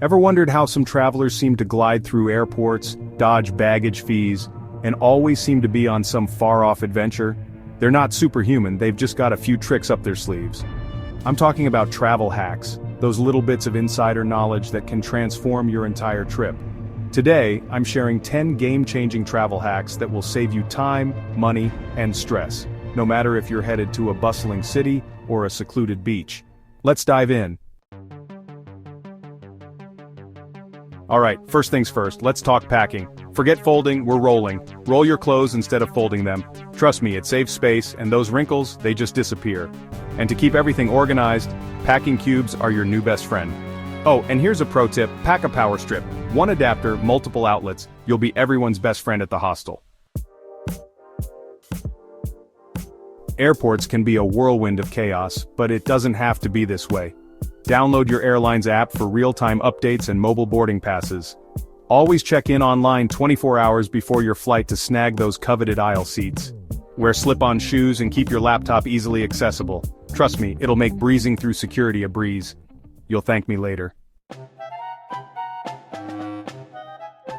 Ever wondered how some travelers seem to glide through airports, dodge baggage fees, and always seem to be on some far-off adventure? They're not superhuman, they've just got a few tricks up their sleeves. I'm talking about travel hacks, those little bits of insider knowledge that can transform your entire trip. Today, I'm sharing 10 game-changing travel hacks that will save you time, money, and stress, no matter if you're headed to a bustling city or a secluded beach. Let's dive in. Alright, first things first, let's talk packing. Forget folding, we're rolling. Roll your clothes instead of folding them. Trust me, it saves space, and those wrinkles, they just disappear. And to keep everything organized, packing cubes are your new best friend. Oh, and here's a pro tip, pack a power strip. One adapter, multiple outlets, you'll be everyone's best friend at the hostel. Airports can be a whirlwind of chaos, but it doesn't have to be this way. Download your airline's app for real-time updates and mobile boarding passes. Always check in online 24 hours before your flight to snag those coveted aisle seats. Wear slip-on shoes and keep your laptop easily accessible. Trust me, it'll make breezing through security a breeze. You'll thank me later.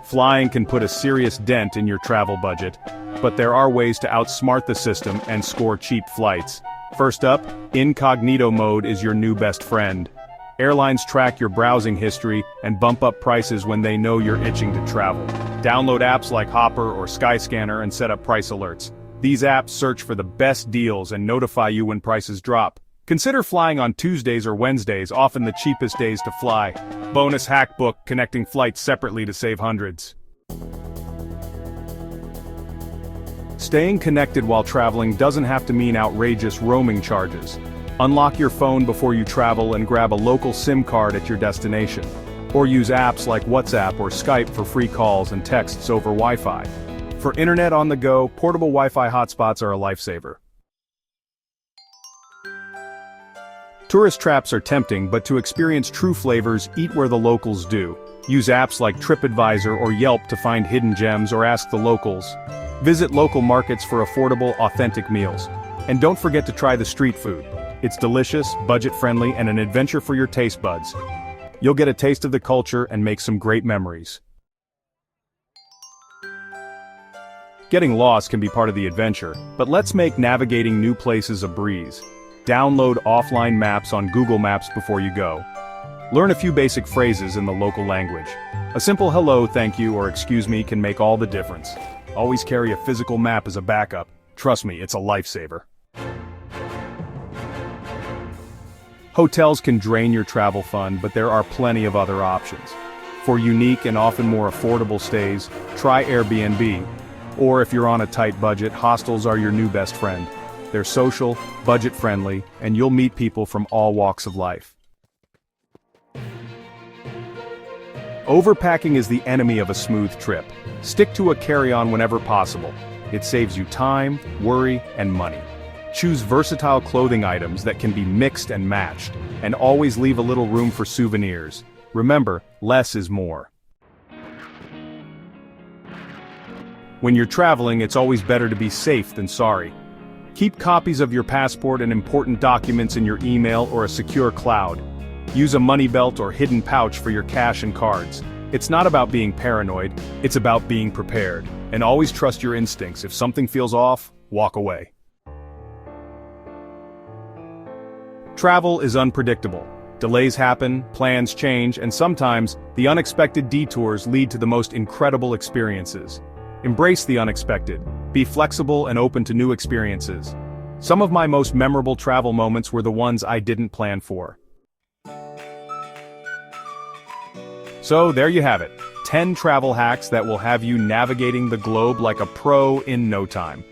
Flying can put a serious dent in your travel budget, but there are ways to outsmart the system and score cheap flights. First up, incognito mode is your new best friend. Airlines track your browsing history and bump up prices when they know you're itching to travel. Download apps like Hopper or Skyscanner and set up price alerts. These apps search for the best deals and notify you when prices drop. Consider flying on Tuesdays or Wednesdays, often the cheapest days to fly. Bonus hack book, connecting flights separately to save hundreds. Staying connected while traveling doesn't have to mean outrageous roaming charges. Unlock your phone before you travel and grab a local SIM card at your destination. Or use apps like WhatsApp or Skype for free calls and texts over Wi-Fi. For internet on the go, portable Wi-Fi hotspots are a lifesaver. Tourist traps are tempting, but to experience true flavors, eat where the locals do. Use apps like TripAdvisor or Yelp to find hidden gems or ask the locals. Visit local markets for affordable, authentic meals. And don't forget to try the street food. It's delicious, budget-friendly, and an adventure for your taste buds. You'll get a taste of the culture and make some great memories. Getting lost can be part of the adventure, but let's make navigating new places a breeze. Download offline maps on Google Maps before you go. Learn a few basic phrases in the local language. A simple hello, thank you, or excuse me can make all the difference. Always carry a physical map as a backup. Trust me, it's a lifesaver. Hotels can drain your travel fund, but there are plenty of other options. For unique and often more affordable stays, try Airbnb. Or if you're on a tight budget, hostels are your new best friend. They're social, budget-friendly, and you'll meet people from all walks of life. Overpacking is the enemy of a smooth trip. Stick to a carry-on whenever possible. It saves you time, worry, and money. Choose versatile clothing items that can be mixed and matched, and always leave a little room for souvenirs. Remember, less is more. When you're traveling, it's always better to be safe than sorry. Keep copies of your passport and important documents in your email or a secure cloud. Use a money belt or hidden pouch for your cash and cards. It's not about being paranoid, it's about being prepared. And always trust your instincts. If something feels off, walk away. Travel is unpredictable. Delays happen, plans change, and sometimes, the unexpected detours lead to the most incredible experiences. Embrace the unexpected. Be flexible and open to new experiences. Some of my most memorable travel moments were the ones I didn't plan for. So there you have it, 10 travel hacks that will have you navigating the globe like a pro in no time.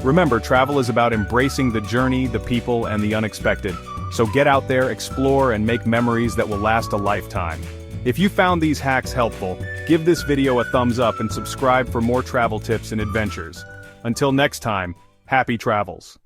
Remember, travel is about embracing the journey, the people, and the unexpected. So get out there, explore, and make memories that will last a lifetime. If you found these hacks helpful, give this video a thumbs up and subscribe for more travel tips and adventures. Until next time, happy travels.